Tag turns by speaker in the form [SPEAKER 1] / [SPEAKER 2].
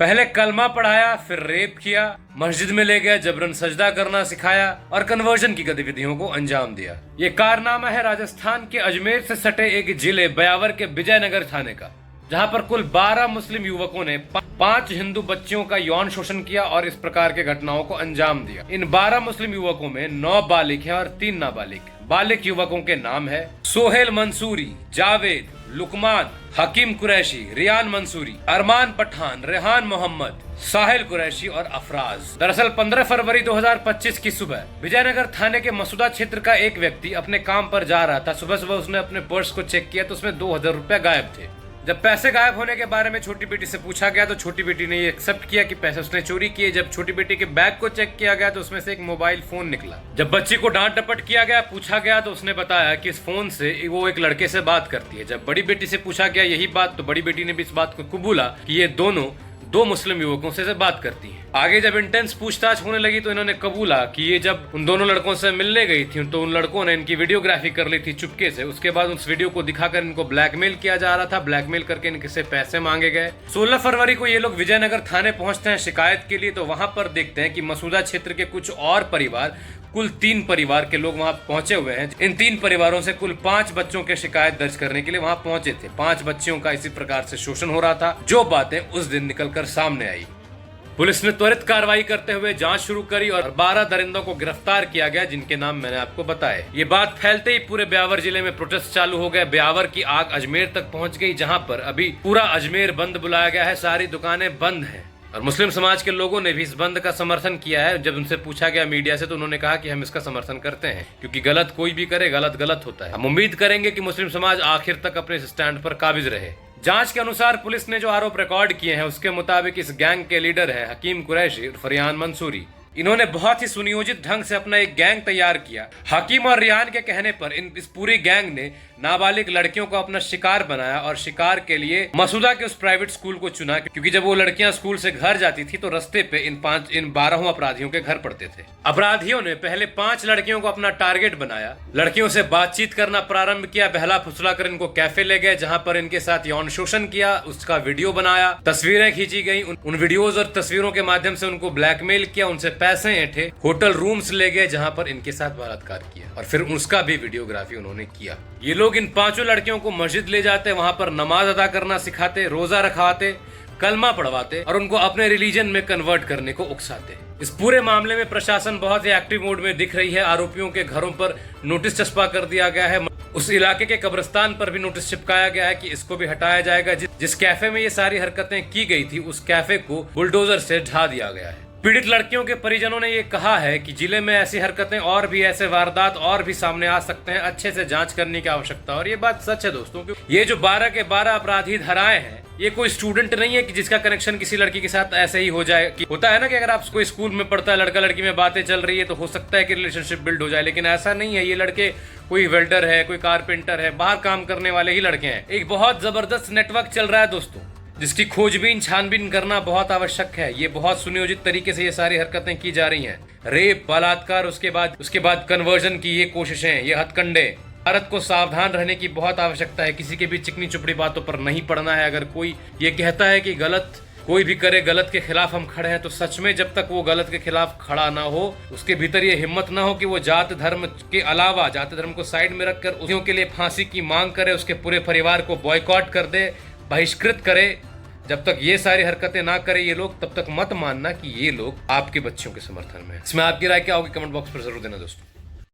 [SPEAKER 1] पहले कलमा पढ़ाया, फिर रेप किया, मस्जिद में ले गया, जबरन सजदा करना सिखाया और कन्वर्जन की गतिविधियों को अंजाम दिया। ये कारनामा है राजस्थान के अजमेर से सटे एक जिले ब्यावर के विजयनगर थाने का, जहां पर कुल 12 मुस्लिम युवकों ने 5 हिंदू बच्चियों का यौन शोषण किया और इस प्रकार के घटनाओं को अंजाम दिया। इन 12 मुस्लिम युवकों में 9 बालिग हैं और 3 नाबालिग। बालिग युवकों के नाम है सोहेल मंसूरी, जावेद, लुकमान, हकीम कुरैशी, रियान मंसूरी, अरमान पठान, रेहान मोहम्मद, साहिल कुरैशी और अफराज। दरअसल 15 फरवरी 2025 की सुबह विजयनगर थाने के मसूदा क्षेत्र का एक व्यक्ति अपने काम पर जा रहा था। सुबह सुबह उसने अपने पर्स को चेक किया तो उसमें 2000 रुपए गायब थे। जब पैसे गायब होने के बारे में छोटी बेटी से पूछा गया तो छोटी बेटी ने ये एक्सेप्ट किया कि पैसे उसने चोरी किए। जब छोटी बेटी के बैग को चेक किया गया तो उसमें से एक मोबाइल फोन निकला। जब बच्ची को डांट डपट किया गया, पूछा गया तो उसने बताया कि इस फोन से वो एक लड़के से बात करती है। जब बड़ी बेटी से पूछा गया यही बात तो बड़ी बेटी ने भी इस बात को कबूला कि ये दोनों 2 मुस्लिम युवकों से बात करती हैं। आगे जब इंटेंस पूछताछ होने लगी तो इन्होंने कबूला कि ये जब उन दोनों लड़कों से मिलने गई थी तो उन लड़कों ने इनकी वीडियोग्राफी कर ली थी चुपके से। उसके बाद उस वीडियो को दिखाकर इनको ब्लैकमेल किया जा रहा था। ब्लैकमेल करके इनके से पैसे मांगे गए। 16 फरवरी को ये लोग विजयनगर थाने पहुंचते हैं शिकायत के लिए। तो वहां पर देखते हैं कि मसूदा क्षेत्र के कुछ और परिवार, कुल 3 परिवार के लोग वहां पहुंचे हुए हैं। इन 3 परिवारों से कुल 5 बच्चों के शिकायत दर्ज करने के लिए वहां पहुंचे थे। 5 बच्चियों का इसी प्रकार से शोषण हो रहा था, जो बातें उस दिन निकलकर सामने आई। पुलिस ने त्वरित कार्रवाई करते हुए जांच शुरू करी और 12 दरिंदों को गिरफ्तार किया गया, जिनके नाम मैंने आपको बताए। ये बात फैलते ही पूरे ब्यावर जिले में प्रोटेस्ट चालू हो गए। ब्यावर की आग अजमेर तक पहुंच गई, जहां पर अभी पूरा अजमेर बंद बुलाया गया है। सारी दुकानें बंद हैं और मुस्लिम समाज के लोगों ने भी इस बंद का समर्थन किया है। जब उनसे पूछा गया मीडिया से तो उन्होंने कहा कि हम इसका समर्थन करते हैं, क्योंकि गलत कोई भी करे गलत गलत होता है। हम उम्मीद करेंगे कि मुस्लिम समाज आखिर तक अपने स्टैंड पर काबिज रहे। जांच के अनुसार पुलिस ने जो आरोप रिकॉर्ड किए हैं उसके मुताबिक इस गैंग के लीडर है हकीम कुरैशी और रियान मंसूरी। इन्होंने बहुत ही सुनियोजित ढंग से अपना एक गैंग तैयार किया। हकीम और रियान के कहने पर इस पूरी गैंग ने नाबालिग लड़कियों को अपना शिकार बनाया और शिकार के लिए मसूदा के उस प्राइवेट स्कूल को चुना, क्योंकि जब वो लड़कियां स्कूल से घर जाती थी तो रास्ते पे इन 12 अपराधियों के घर पड़ते थे। अपराधियों ने पहले 5 लड़कियों को अपना टारगेट बनाया, लड़कियों से बातचीत करना प्रारंभ किया, बहला फुसला कर इनको कैफे ले गए, जहां पर इनके साथ यौन शोषण किया, उसका वीडियो बनाया, तस्वीरें खींची गई। उन वीडियोज और तस्वीरों के माध्यम से उनको ब्लैकमेल किया, उनसे पैसे ऐंठे, होटल रूम्स ले गए जहां पर इनके साथ बलात्कार किया और फिर उसका भी वीडियोग्राफी उन्होंने किया। ये लोग इन 5 लड़कियों को मस्जिद ले जाते, वहां पर नमाज अदा करना सिखाते, रोजा रखवाते, कलमा पढ़वाते और उनको अपने रिलीजन में कन्वर्ट करने को उकसाते। इस पूरे मामले में प्रशासन बहुत ही एक्टिव मोड में दिख रही है। आरोपियों के घरों पर नोटिस चस्पा कर दिया गया है। उस इलाके के कब्रिस्तान पर भी नोटिस चिपकाया गया है कि इसको भी हटाया जाएगा। जिस कैफे में ये सारी हरकतें की गई थी उस कैफे को बुलडोजर से ढा दिया गया है। पीड़ित लड़कियों के परिजनों ने ये कहा है कि जिले में ऐसी हरकतें और भी, ऐसे वारदात और भी सामने आ सकते हैं, अच्छे से जांच करने की आवश्यकता। और ये बात सच है दोस्तों, ये जो 12 के 12 अपराधी धराए हैं, ये कोई स्टूडेंट नहीं है कि जिसका कनेक्शन किसी लड़की के साथ ऐसे ही हो जाए। कि होता है ना कि अगर आप कोई स्कूल में पढ़ता है, लड़का लड़की में बातें चल रही है तो हो सकता है कि रिलेशनशिप बिल्ड हो जाए, लेकिन ऐसा नहीं है। ये लड़के कोई वेल्डर है, कोई कारपेंटर है, बाहर काम करने वाले ही लड़के हैं। एक बहुत जबरदस्त नेटवर्क चल रहा है दोस्तों, जिसकी खोजबीन छानबीन करना बहुत आवश्यक है। ये बहुत सुनियोजित तरीके से ये सारी हरकतें की जा रही हैं। रेप, बलात्कार, उसके बाद कन्वर्जन की ये कोशिशें, ये हथकंडे। भारत को सावधान रहने की बहुत आवश्यकता है। किसी के भी चिकनी चुपड़ी बातों पर नहीं पड़ना है। अगर कोई ये कहता है कि गलत कोई भी करे, गलत के खिलाफ हम खड़े हैं, तो सच में जब तक वो गलत के खिलाफ खड़ा ना हो, उसके भीतर ये हिम्मत ना हो कि वो जात धर्म के अलावा, जात धर्म को साइड में रखकर उन्हीं के लिए फांसी की मांग करे, उसके पूरे परिवार को बॉयकॉट कर दे, बहिष्कृत करे। जब तक ये सारी हरकतें ना करे ये लोग, तब तक मत मानना कि ये लोग आपके बच्चों के समर्थन में है। इसमें आपकी राय क्या होगी कमेंट बॉक्स पर जरूर देना दोस्तों।